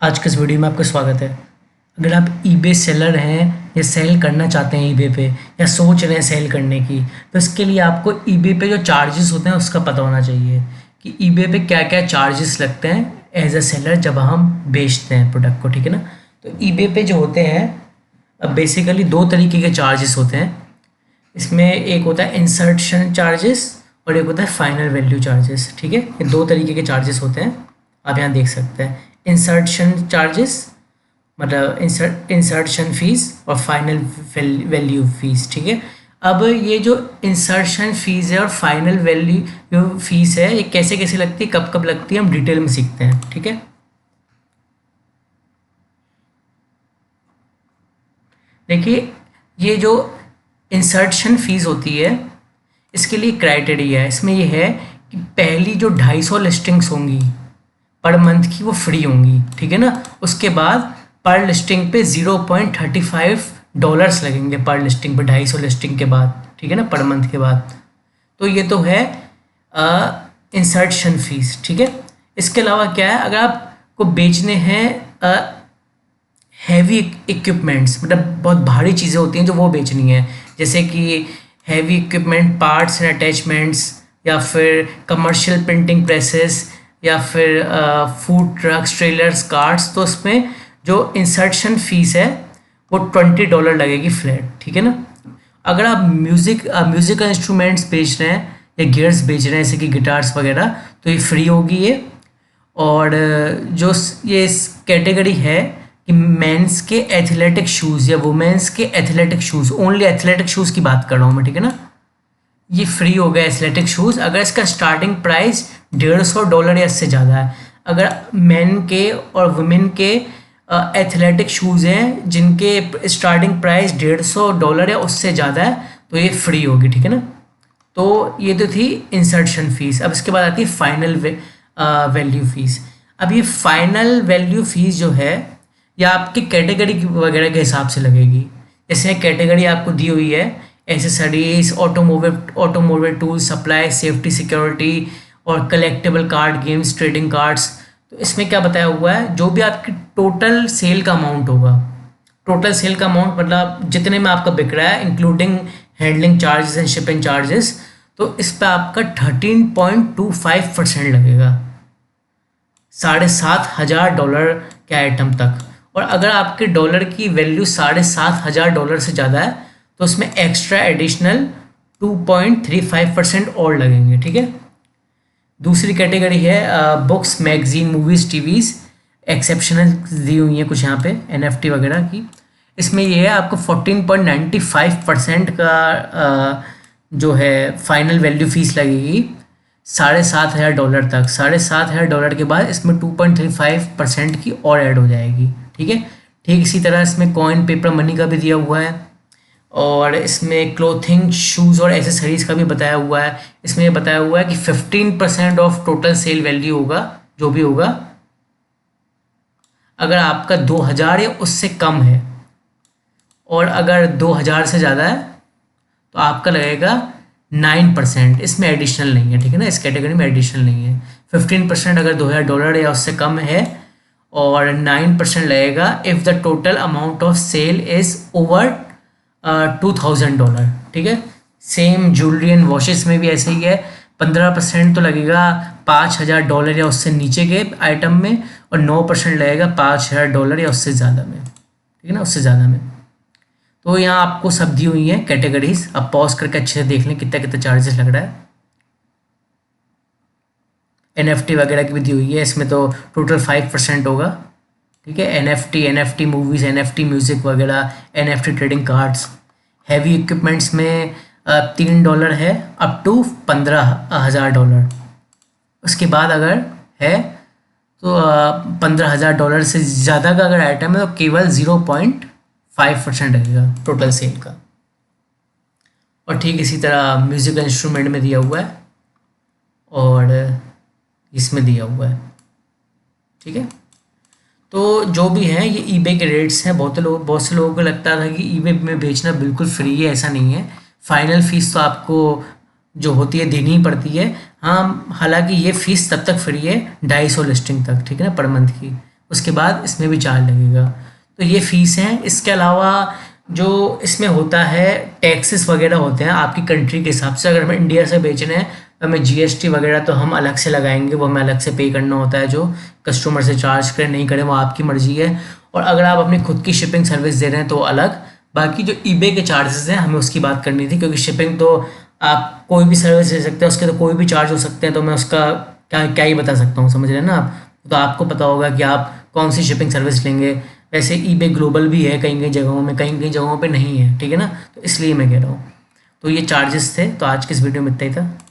आज के इस वीडियो में आपका स्वागत है। अगर आप ईबे सेलर हैं या सेल करना चाहते हैं ईबे पे या सोच रहे हैं सेल करने की, तो इसके लिए आपको ईबे पे जो चार्जेस होते हैं उसका पता होना चाहिए कि ईबे पे क्या क्या चार्जेस लगते हैं एज अ सेलर जब हम बेचते हैं प्रोडक्ट को। ठीक है ना। तो ईबे पे जो होते हैं, अब बेसिकली दो तरीके के चार्जेस होते हैं। इसमें एक होता है इंसर्शन चार्जेस और एक होता है फाइनल वैल्यू चार्जेस। ठीक है, ये दो तरीके के चार्जेस होते हैं, आप यहाँ देख सकते हैं। इंसर्शन चार्जेस मतलब इंसर्शन फीस और फाइनल वैल्यू फीस। ठीक है, अब ये जो इंसर्शन फीस है और फाइनल वैल्यू फीस है, ये कैसे कैसे लगती है, कब कब लगती है, हम डिटेल में सीखते हैं। ठीक है, देखिए ये जो इंसर्शन फीस होती है इसके लिए क्राइटेरिया है। इसमें ये है कि पहली जो 250 लिस्टिंग्स होंगी पर मंथ की वो फ्री होंगी। ठीक है ना। उसके बाद पर लिस्टिंग पे $0.35 लगेंगे पर लिस्टिंग पे, 250 लिस्टिंग के बाद। ठीक है ना, पर मंथ के बाद। तो ये तो है इंसर्शन फीस। ठीक है, इसके अलावा क्या है, अगर आपको बेचने हैं हैवी इक्विपमेंट्स, मतलब बहुत भारी चीज़ें होती हैं जो वो बेचनी है, जैसे कि heavy equipment, parts and attachments, या फिर कमर्शियल प्रिंटिंग प्रेसेस, या फिर फूड ट्रक्स, ट्रेलर्स, कार्ट्स, तो उसमें जो इंसर्शन फीस है वो $20 लगेगी फ्लैट। ठीक है ना। अगर आप म्यूज़िकल इंस्ट्रूमेंट्स बेच रहे हैं या गियर्स बेच रहे हैं जैसे कि गिटार्स वगैरह, तो ये फ्री होगी ये। और जो ये कैटेगरी है कि मेंस के एथलेटिक शूज़ या वुमेंस के athletic shoes, only athletic shoes की बात कर रहा हूँ मैं। ठीक है ना, ये फ्री हो गया एथलेटिक शूज़ अगर इसका स्टार्टिंग प्राइस $150 या इससे ज़्यादा है। अगर मेन के और वुमेन के एथलेटिक शूज़ हैं जिनके स्टार्टिंग प्राइस $150 या उससे ज़्यादा है, तो ये फ्री होगी। ठीक है ना। तो ये तो थी इंसर्शन फीस। अब इसके बाद आती है फाइनल वैल्यू फीस। अब ये फाइनल वैल्यू फीस जो है या आपकी कैटेगरी वगैरह के हिसाब से लगेगी। जैसे कैटेगरी आपको दी हुई है accessories, automobile tools, supply, safety, security और collectable card, games, trading cards. तो इसमें क्या बताया हुआ है, जो भी आपकी टोटल सेल का अमाउंट होगा, टोटल सेल का अमाउंट मतलब जितने में आपका बिक रहा है including handling charges and shipping charges, तो इस पर आपका 13.25% लगेगा, $7,500 के आइटम तक। और अगर आपके डॉलर की वैल्यू $7,500 से ज़्यादा है तो उसमें एक्स्ट्रा एडिशनल 2.35% और लगेंगे। ठीक है। दूसरी कैटेगरी है books, magazine, movies, TVs, exceptional दी हुई हैं कुछ यहाँ पे NFT वगैरह की। इसमें ये है आपको 14.95% का जो है फाइनल वैल्यू फीस लगेगी $7,500 तक। $7,500 के बाद इसमें 2.35% की और ऐड हो जाएगी। ठीक है। ठीक इसी तरह इसमें कॉइन, पेपर मनी का भी दिया हुआ है, और इसमें क्लोथिंग, शूज़ और एसेसरीज़ का भी बताया हुआ है। इसमें ये बताया हुआ है कि 15% ऑफ टोटल सेल वैल्यू होगा, जो भी होगा, अगर आपका 2,000 या उससे कम है, और अगर 2,000 से ज़्यादा है तो आपका लगेगा 9%। इसमें एडिशनल नहीं है। ठीक है ना, इस कैटेगरी में एडिशनल नहीं है। 15% अगर $2,000 या उससे कम है, और 9% लगेगा if the total amount of sale is over $2,000। ठीक है। सेम ज्वेलरी एंड वॉशेस में भी ऐसे ही है। 15% तो लगेगा $5,000 या उससे नीचे के आइटम में, और 9% लगेगा $5,000 या उससे ज़्यादा में। ठीक है ना, उससे ज़्यादा में। तो यहाँ आपको सब दी हुई है कैटेगरीज। अब पॉज करके अच्छे से देख लें कितना कितना चार्जेस लग रहा है। NFT वगैरह की भी दी हुई है, इसमें तो टोटल 5% होगा। ठीक है, NFT मूवीज़, NFT म्यूज़िक वगैरह, NFT trading cards. Heavy equipments में $3 है अप टू $15,000। उसके बाद अगर है तो $15,000 से ज़्यादा का अगर आइटम है तो केवल 0.5% लगेगा टोटल सेल का। और ठीक इसी तरह म्यूज़िकल इंस्ट्रूमेंट में दिया हुआ है और इसमें दिया हुआ है। ठीक है। तो जो भी है ये ईबे के रेट्स हैं। बहुत से लोगों को लगता था कि ईबे में बेचना बिल्कुल फ्री है, ऐसा नहीं है। फाइनल फ़ीस तो आपको जो होती है देनी ही पड़ती है। हाँ, हालांकि ये फ़ीस तब तक फ्री है 250 लिस्टिंग तक। ठीक है ना, पर मंथ की। उसके बाद इसमें भी चार्ज लगेगा। तो ये फ़ीस है। इसके अलावा जो इसमें होता है टैक्सेस वगैरह होते हैं आपकी कंट्री के हिसाब से। अगर हमें इंडिया से बेचने हैं तो हमें जीएसटी वगैरह तो हम अलग से लगाएंगे, वो हमें अलग से पे करना होता है। जो कस्टमर से चार्ज करें नहीं करें वो आपकी मर्ज़ी है। और अगर आप अपनी खुद की शिपिंग सर्विस दे रहे हैं तो अलग। बाकी जो ईबे के चार्जेस हैं हमें उसकी बात करनी थी, क्योंकि शिपिंग तो आप कोई भी सर्विस दे सकते हैं, उसके तो कोई भी चार्ज हो सकते हैं, तो मैं उसका क्या क्या ही बता सकता हूँ, समझ रहे हैं ना आप। तो आपको पता होगा कि आप कौन सी शिपिंग सर्विस लेंगे। वैसे ईबे ग्लोबल भी है कहीं कहीं जगहों में, कहीं कहीं जगहों पे नहीं है, ठीक है ना। तो इसलिए मैं कह रहा हूँ। तो ये चार्जेस थे। तो आज की इस वीडियो में इतना ही था।